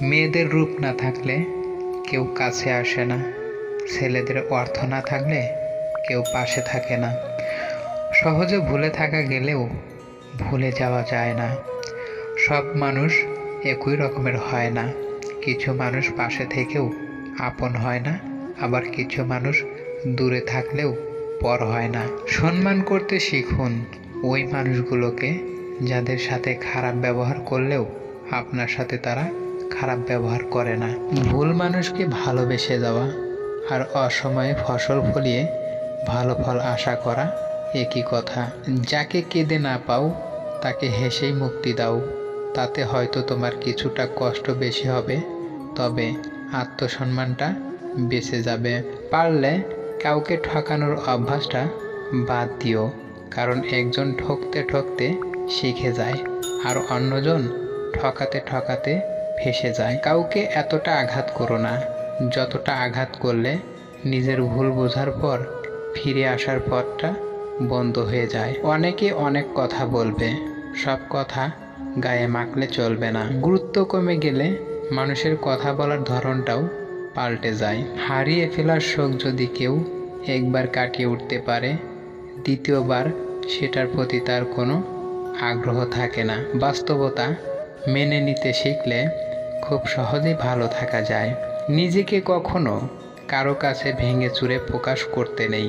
মেয়েদের রূপ না থাকলে কেউ কাছে আসে না, ছেলেদের অর্থ না থাকলে কেউ পাশে থাকে না। সহজে ভুলে থাকা গেলেও ভুলে যাওয়া যায় না। সব মানুষ একই রকমের হয় না। কিছু মানুষ পাশে থেকেও আপন হয় না, আবার কিছু মানুষ দূরে থাকলেও পর হয় না। সম্মান করতে শিখুন ওই মানুষগুলোকে যাদের সাথে খারাপ ব্যবহার করলেও আপনার সাথে তারা খারাপ ব্যবহার করে না। ভুল মানুষকে ভালোবেসে দেওয়া আর অসময়ে ফসল ফলিয়ে ভালো ফল আশা করা একই কথা। যাকে কেঁদে না পাও তাকে হেসেই মুক্তি দাও, তাতে হয়তো তোমার কিছুটা কষ্ট বেশি হবে, তবে আত্মসম্মানটা বেঁচে যাবে। পারলে কাউকে ঠকানোর অভ্যাসটা বাদ দিও, কারণ একজন ঠকতে ঠকতে শিখে যায় আর অন্যজন ঠকাতে ঠকাতে ফেঁসে যায়। কাউকে এতটা আঘাত করো না যতটা আঘাত করলে নিজের ভুল বোঝার পর ফিরে আসার পথটা বন্ধ হয়ে যায়। অনেকে অনেক কথা বলবে, সব কথা গায়ে মাখলে চলবে না। গুরুত্ব কমে গেলে মানুষের কথা বলার ধরনটাও পাল্টে যায়। হারিয়ে ফেলার শোক যদি কেউ একবার কাটিয়ে উঠতে পারে, দ্বিতীয়বার সেটার প্রতি তার কোনো আগ্রহ থাকে না। বাস্তবতা মেনে নিতে শিখলে খুব সহজেই ভালো থাকা যায়। নিজেকে কখনো কারো কাছে ভেঙে চুরে প্রকাশ করতে নেই,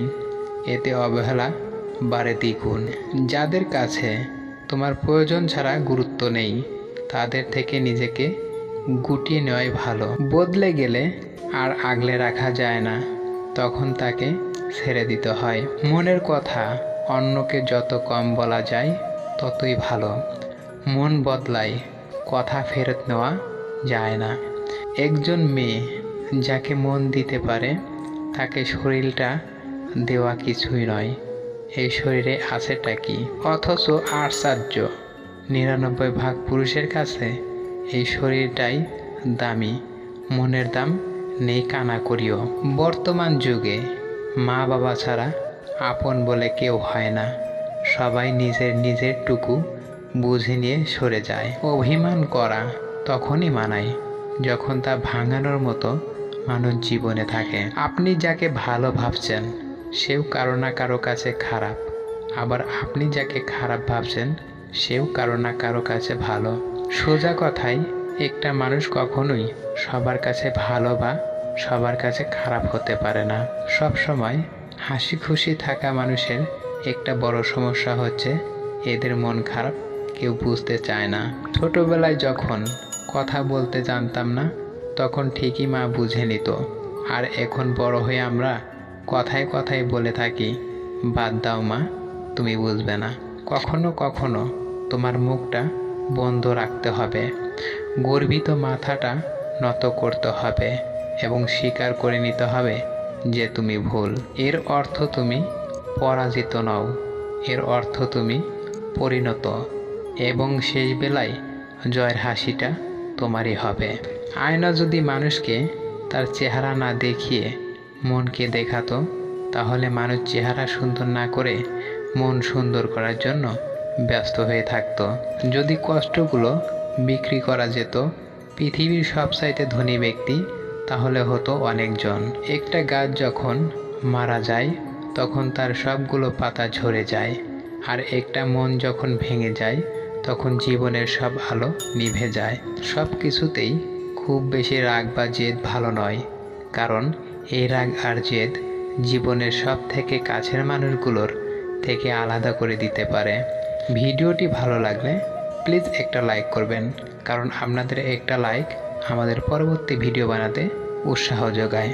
এতে অবহেলা বাড়ে দ্বিগুণ। যাদের কাছে তোমার প্রয়োজন ছাড়া গুরুত্ব নেই, তাদের থেকে নিজেকে গুটিয়ে নেওয়াই ভালো। বদলে গেলে আর আগলে রাখা যায় না, তখন তাকে ছেড়ে দিতে হয়। মনের কথা অন্যকে যত কম বলা যায় ততই ভালো। মন বদলায়, কথা ফেরত নেওয়া যায় না। একজন মেয়ে যাকে মন দিতে পারে তাকে শরীরটা দেওয়া কিছুই নয়। এই শরীরে আছেটা কি? অথচ আশ্চর্য, ৯৯ ভাগ পুরুষের কাছে এই শরীরটাই দামি। মনের দাম নেই কানা করিও। বর্তমান যুগে মা বাবা ছাড়া আপন বলে কেউ হয় না। সবাই নিজের টুকু বুঝে নিয়ে সরে যায়। অভিমান করা তখনই মানায় যখন তা ভাঙানোর মতো মানুষ জীবনে থাকে। আপনি যাকে ভালো ভাবছেন সেও কারো না কারো কাছে খারাপ, আবার আপনি যাকে খারাপ ভাবছেন সেও কারো না কারো কাছে ভালো। সোজা কথায় একটা মানুষ কখনোই সবার কাছে ভালো বা সবার কাছে খারাপ হতে পারে না। সব সময় হাসি খুশি থাকা মানুষের একটা বড় সমস্যা হচ্ছে এদের মন খারাপ কেউ বুঝতে চায় না। ছোটবেলায় যখন কথা বলতে জানতাম না তখন ঠিকই মা বুঝে নিত, আর এখন বড় হয়ে আমরা কথায় কথায় বলে থাকি, বাদ দাও মা, তুমি বুঝবে না। কখনো কখনো তোমার মুখটা বন্ধ রাখতে হবে, গর্বিত মাথাটা নত করতে হবে এবং স্বীকার করে নিতে হবে যে তুমি ভুল। এর অর্থ তুমি পরাজিত নও, এর অর্থ তুমি পরিণত, এবং শেষ বেলায় জয়ের হাসিটা তোমারই হবে। আয়না যদি মানুষকে তার চেহারা না দেখিয়ে মনকে দেখাতো, তাহলে মানুষ চেহারা সুন্দর না করে মন সুন্দর করার জন্য ব্যস্ত হয়ে থাকতো। যদি কষ্টগুলো বিক্রি করা যেত, পৃথিবীর সবচাইতে ধনী ব্যক্তি তাহলে হতো অনেকজন। একটা গাছ যখন মারা যায় তখন তার সবগুলো পাতা ঝরে যায়, আর একটা মন যখন ভেঙে যায় তখন জীবনের সব আলো নিভে যায়। সব কিছুতেই খুব বেশি রাগ বা জেদ ভালো নয়, কারণ এই রাগ আর জেদ জীবনের সব থেকে কাছের মানুষগুলোর থেকে আলাদা করে দিতে পারে। ভিডিওটি ভালো লাগলে প্লিজ একটা লাইক করবেন, কারণ আপনাদের একটা লাইক আমাদের পরবর্তী ভিডিও বানাতে উৎসাহ যোগায়।